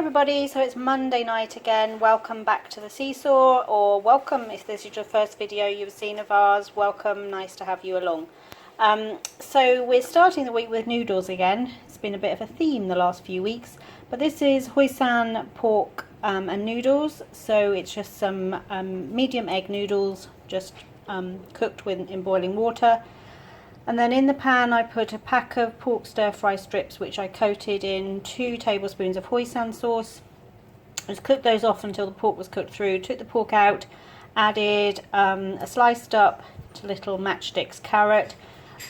Everybody, so it's Monday night again. Welcome back to the SeeSaw, or welcome if this is your first video you've seen of ours. Welcome, nice to have you along. So we're starting the week with noodles again. It's been a bit of a theme the last few weeks, but this is hoisin pork and noodles. So it's just some medium egg noodles, just cooked in boiling water. And then in the pan I put a pack of pork stir-fry strips which I coated in 2 tablespoons of hoisin sauce. Just cooked those off until the pork was cooked through, took the pork out, added a sliced up little matchsticks carrot,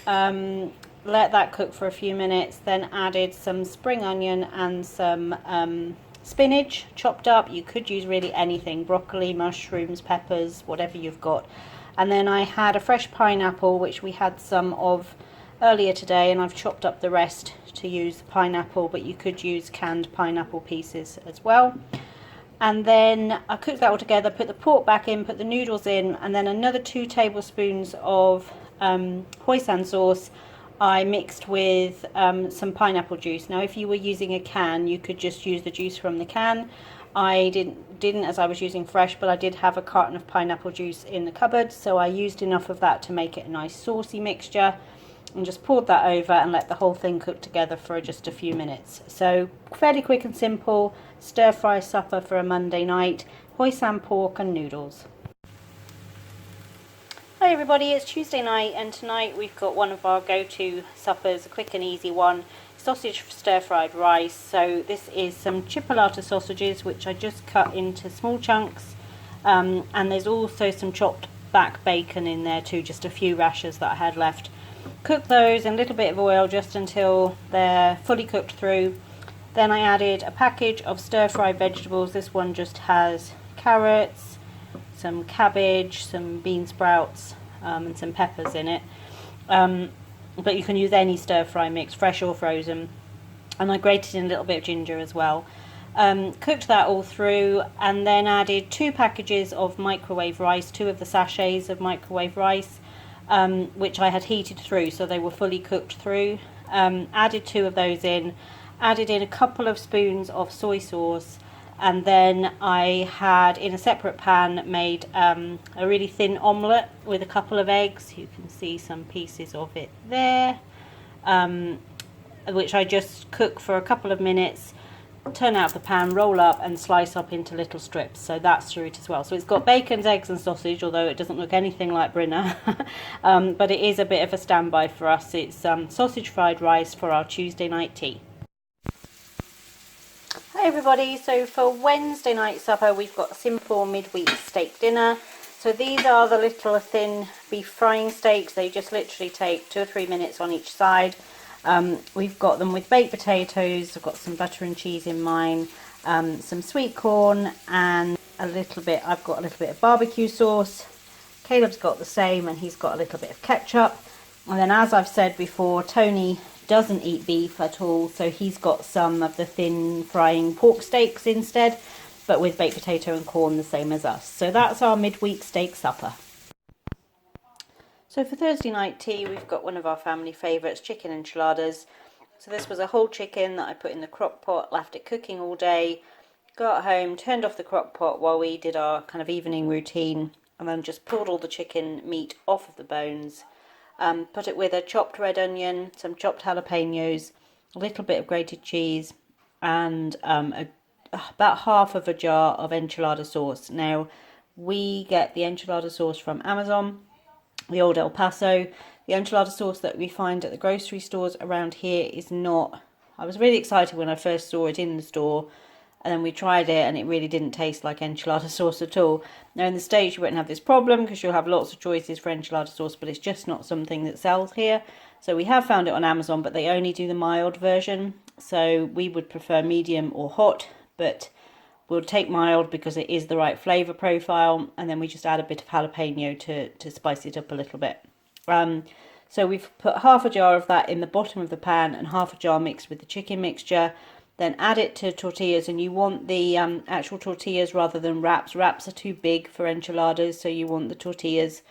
let that cook for a few minutes, then added some spring onion and some spinach chopped up. You could use really anything, broccoli, mushrooms, peppers, whatever you've got. And then I had a fresh pineapple, which we had some of earlier today, and I've chopped up the rest to use the pineapple, but you could use canned pineapple pieces as well. And then I cooked that all together, put the pork back in, put the noodles in, and then another 2 tablespoons of hoisin sauce I mixed with some pineapple juice. Now if you were using a can, you could just use the juice from the can. I didn't as I was using fresh, but I did have a carton of pineapple juice in the cupboard, so I used enough of that to make it a nice saucy mixture, and just poured that over and let the whole thing cook together for just a few minutes. So fairly quick and simple stir-fry supper for a Monday night, hoisin pork and noodles. Hi everybody, it's Tuesday night, and tonight we've got one of our go-to suppers, a quick and easy one. Sausage stir-fried rice. So this is some chipolata sausages which I just cut into small chunks, and there's also some chopped back bacon in there too, just a few rashers that I had left. Cook those in a little bit of oil just until they're fully cooked through. Then I added a package of stir-fried vegetables. This one just has carrots, some cabbage, some bean sprouts, and some peppers in it. But you can use any stir-fry mix, fresh or frozen. And I grated in a little bit of ginger as well. Cooked that all through, and then added 2 packages of microwave rice, 2 of the sachets of microwave rice, which I had heated through, so they were fully cooked through. Added 2 of those in, added in a couple of spoons of soy sauce, and then I had in a separate pan made a really thin omelette with a couple of eggs. You can see some pieces of it there, which I just cook for a couple of minutes, turn out the pan, roll up and slice up into little strips. So that's through it as well. So it's got bacon, eggs and sausage, although it doesn't look anything like Brinner. But it is a bit of a standby for us. It's sausage fried rice for our Tuesday night tea. Hi everybody, so for Wednesday night supper we've got a simple midweek steak dinner. So these are the little thin beef frying steaks. They just literally take 2 or 3 minutes on each side. We've got them with baked potatoes. I've got some butter and cheese in mine, some sweet corn, and I've got a little bit of barbecue sauce. Caleb's got the same, and he's got a little bit of ketchup. And then, as I've said before, Tony doesn't eat beef at all, so he's got some of the thin frying pork steaks instead, but with baked potato and corn the same as us. So that's our midweek steak supper. So for Thursday night tea we've got one of our family favourites, chicken enchiladas. So this was a whole chicken that I put in the crock pot, left it cooking all day, got home, turned off the crock pot while we did our kind of evening routine, and then just pulled all the chicken meat off of the bones. Put it with a chopped red onion, some chopped jalapenos, a little bit of grated cheese, and about half of a jar of enchilada sauce. Now, we get the enchilada sauce from Amazon, the old El Paso. The enchilada sauce that we find at the grocery stores around here is not... I was really excited when I first saw it in the store, and then we tried it and it really didn't taste like enchilada sauce at all. Now in the States you won't have this problem because you'll have lots of choices for enchilada sauce, but it's just not something that sells here. So we have found it on Amazon, but they only do the mild version. So we would prefer medium or hot, but we'll take mild because it is the right flavour profile, and then we just add a bit of jalapeno to spice it up a little bit. So we've put half a jar of that in the bottom of the pan and half a jar mixed with the chicken mixture. Then add it to tortillas, and you want the actual tortillas rather than wraps. Wraps are too big for enchiladas, so you want the tortillas.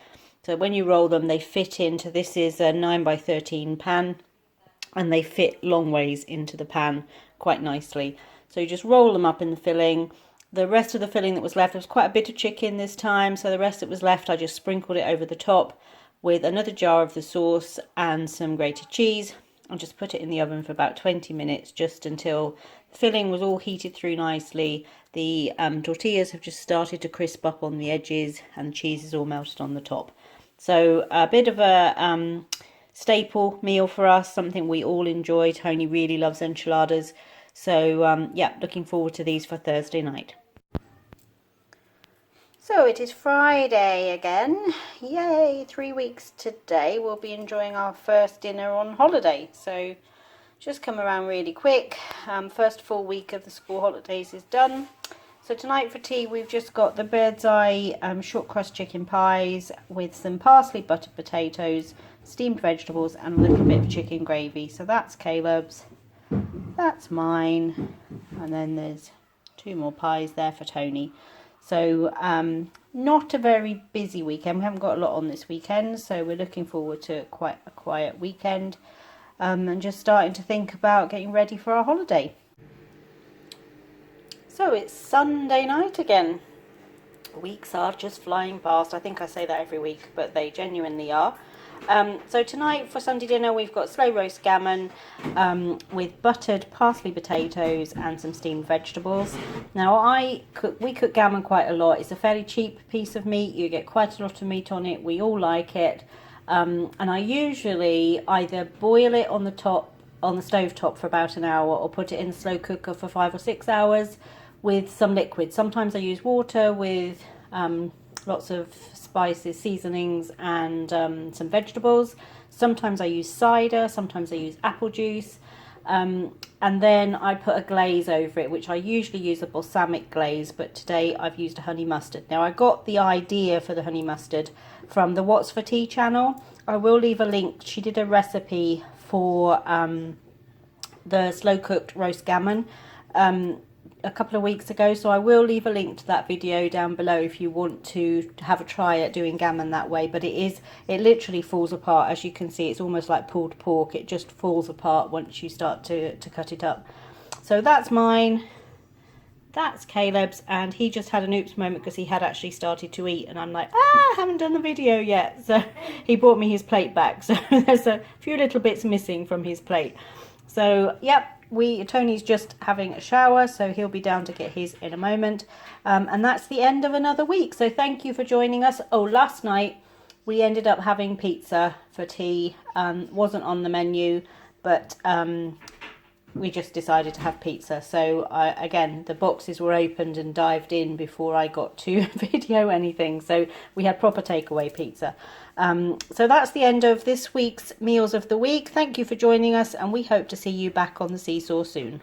So when you roll them, they fit into, this is a 9x13 pan, and they fit long ways into the pan quite nicely. So you just roll them up in the filling. The rest of the filling that was left, there was quite a bit of chicken this time, so the rest that was left I just sprinkled it over the top with another jar of the sauce and some grated cheese, and just put it in the oven for about 20 minutes, just until the filling was all heated through nicely. The tortillas have just started to crisp up on the edges and the cheese is all melted on the top. So a bit of a staple meal for us, something we all enjoy. Tony really loves enchiladas. So yeah, looking forward to these for Thursday night. So it is Friday again. Yay, 3 weeks today. We'll be enjoying our first dinner on holiday. So just come around really quick. First full week of the school holidays is done. So tonight for tea we've just got the bird's eye short crust chicken pies with some parsley buttered potatoes, steamed vegetables and a little bit of chicken gravy. So that's Caleb's, that's mine, and then there's 2 more pies there for Tony. So not a very busy weekend. We haven't got a lot on this weekend, so we're looking forward to quite a quiet weekend, and just starting to think about getting ready for our holiday. So it's Sunday night again. Weeks are just flying past. I think I say that every week, but they genuinely are. So tonight for Sunday dinner we've got slow roast gammon with buttered parsley potatoes and some steamed vegetables. Now we cook gammon quite a lot. It's a fairly cheap piece of meat. You get quite a lot of meat on it. We all like it. And I usually either boil it on the stove top for about an hour or put it in the slow cooker for 5 or 6 hours with some liquid. Sometimes I use water with lots of spices, seasonings and some vegetables. Sometimes I use cider, sometimes I use apple juice, and then I put a glaze over it, which I usually use a balsamic glaze, but today I've used a honey mustard. Now I got the idea for the honey mustard from the What's for Tea channel. I will leave a link. She did a recipe for the slow cooked roast gammon a couple of weeks ago, so I will leave a link to that video down below if you want to have a try at doing gammon that way. But it literally falls apart. As you can see, it's almost like pulled pork. It just falls apart once you start to cut it up. So that's mine, that's Caleb's, and he just had an oops moment because he had actually started to eat and I'm like, I haven't done the video yet. So he brought me his plate back, so there's a few little bits missing from his plate. So yep, Tony's just having a shower, so he'll be down to get his in a moment. And that's the end of another week. So thank you for joining us. Oh, last night we ended up having pizza for tea. Wasn't on the menu, but we just decided to have pizza. So again, the boxes were opened and dived in before I got to video anything. So we had proper takeaway pizza. So that's the end of this week's Meals of the Week. Thank you for joining us, and we hope to see you back on the SeeSaw soon.